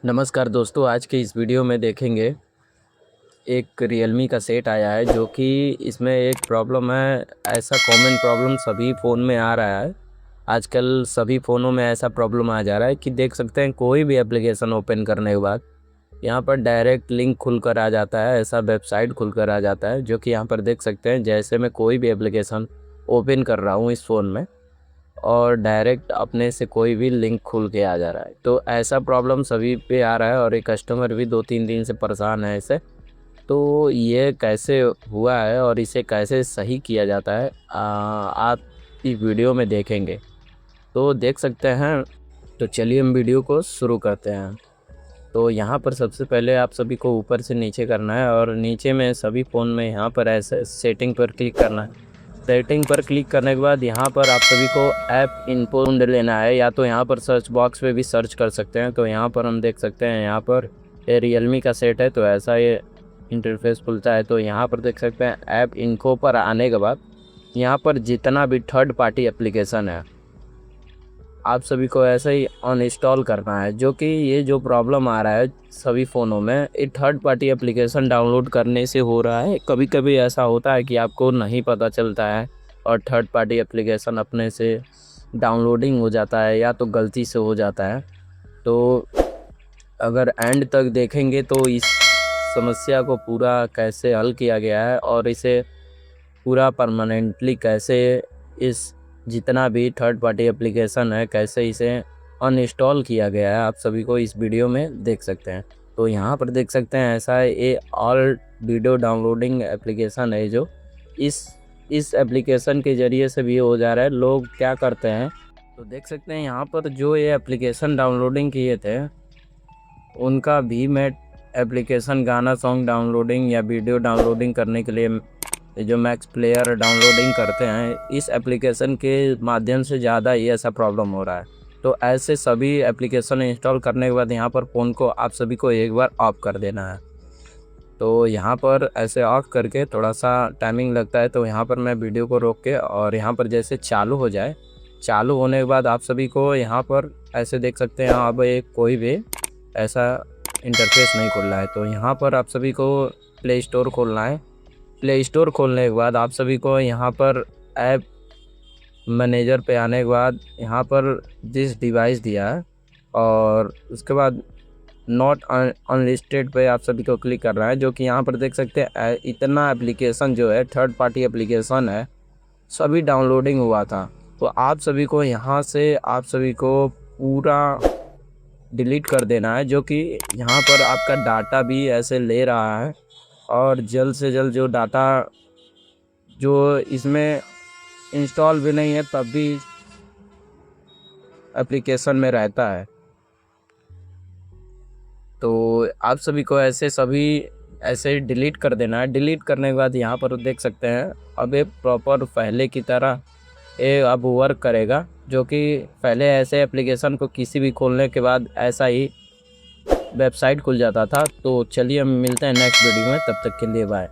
नमस्कार दोस्तों, आज के इस वीडियो में देखेंगे एक रियलमी का सेट आया है जो कि इसमें एक प्रॉब्लम है। ऐसा कॉमन प्रॉब्लम सभी फ़ोन में आ रहा है। आजकल सभी फ़ोनों में ऐसा प्रॉब्लम आ जा रहा है कि देख सकते हैं कोई भी एप्लीकेशन ओपन करने के बाद यहाँ पर डायरेक्ट लिंक खुलकर आ जाता है, ऐसा वेबसाइट खुलकर आ जाता है जो कि यहाँ पर देख सकते हैं। जैसे मैं कोई भी एप्लीकेशन ओपन कर रहा हूँ इस फ़ोन में और डायरेक्ट अपने से कोई भी लिंक खुल के आ जा रहा है। तो ऐसा प्रॉब्लम सभी पे आ रहा है और एक कस्टमर भी 2-3 दिन से परेशान है इससे। तो ये कैसे हुआ है और इसे कैसे सही किया जाता है आप इस वीडियो में देखेंगे, तो देख सकते हैं। तो चलिए हम वीडियो को शुरू करते हैं। तो यहाँ पर सबसे पहले आप सभी को ऊपर से नीचे करना है और नीचे में सभी फ़ोन में यहाँ पर ऐसे सेटिंग पर क्लिक करना है। सेटिंग पर क्लिक करने के बाद यहाँ पर आप सभी को ऐप इन्फो ढूंढ लेना है, या तो यहाँ पर सर्च बॉक्स में भी सर्च कर सकते हैं। तो यहाँ पर हम देख सकते हैं, यहाँ पर ये रियलमी का सेट है तो ऐसा ये इंटरफेस खुलता है। तो यहाँ पर देख सकते हैं ऐप इन्फो पर आने के बाद यहाँ पर जितना भी थर्ड पार्टी एप्लीकेशन है आप सभी को ऐसा ही अनइंस्टॉल करना है। जो कि ये जो प्रॉब्लम आ रहा है सभी फ़ोनों में, ये थर्ड पार्टी एप्लीकेशन डाउनलोड करने से हो रहा है। कभी कभी ऐसा होता है कि आपको नहीं पता चलता है और थर्ड पार्टी एप्लीकेशन अपने से डाउनलोडिंग हो जाता है या तो गलती से हो जाता है। तो अगर एंड तक देखेंगे तो इस समस्या को पूरा कैसे हल किया गया है और इसे पूरा परमानेंटली कैसे इस जितना भी थर्ड पार्टी एप्लीकेशन है कैसे इसे अनइंस्टॉल किया गया है, आप सभी को इस वीडियो में देख सकते हैं। तो यहाँ पर देख सकते हैं ऐसा है, ये ऑल वीडियो डाउनलोडिंग एप्लीकेशन है जो इस एप्लीकेशन के ज़रिए से भी हो जा रहा है। लोग क्या करते हैं तो देख सकते हैं यहाँ पर जो ये एप्लीकेशन डाउनलोडिंग किए थे उनका भी मैं एप्लीकेशन गाना सॉन्ग डाउनलोडिंग या वीडियो डाउनलोडिंग करने के लिए जो मैक्स प्लेयर डाउनलोडिंग करते हैं इस एप्लीकेशन के माध्यम से ज़्यादा ही ऐसा प्रॉब्लम हो रहा है। तो ऐसे सभी एप्लीकेशन इंस्टॉल करने के बाद यहाँ पर फ़ोन को आप सभी को एक बार ऑफ कर देना है। तो यहाँ पर ऐसे ऑफ करके थोड़ा सा टाइमिंग लगता है, तो यहाँ पर मैं वीडियो को रोक के और यहाँ पर जैसे चालू हो जाए, चालू होने के बाद आप सभी को यहाँ पर ऐसे देख सकते हैं अब एक कोई भी ऐसा इंटरफेस नहीं खुल रहा है। तो यहाँ पर आप सभी को प्ले स्टोर खोलना है। प्ले स्टोर खोलने के बाद आप सभी को यहाँ पर ऐप मैनेजर पे आने के बाद यहाँ पर दिस डिवाइस दिया है और उसके बाद नॉट अनलिस्टेड पे आप सभी को क्लिक करना है। जो कि यहाँ पर देख सकते हैं इतना एप्लीकेशन जो है थर्ड पार्टी एप्लीकेशन है सभी डाउनलोडिंग हुआ था। तो आप सभी को यहाँ से आप सभी को पूरा डिलीट कर देना है, जो कि यहाँ पर आपका डाटा भी ऐसे ले रहा है और जल्द से जल्द जो डाटा जो इसमें इंस्टॉल भी नहीं है तब भी एप्लीकेशन में रहता है। तो आप सभी को ऐसे सभी ऐसे डिलीट कर देना है। डिलीट करने के बाद यहाँ पर देख सकते हैं अब ये प्रॉपर पहले की तरह ये अब वर्क करेगा। जो कि पहले ऐसे एप्लीकेशन को किसी भी खोलने के बाद ऐसा ही वेबसाइट खुल जाता था। तो चलिए हम मिलते हैं नेक्स्ट वीडियो में, तब तक के लिए बाय।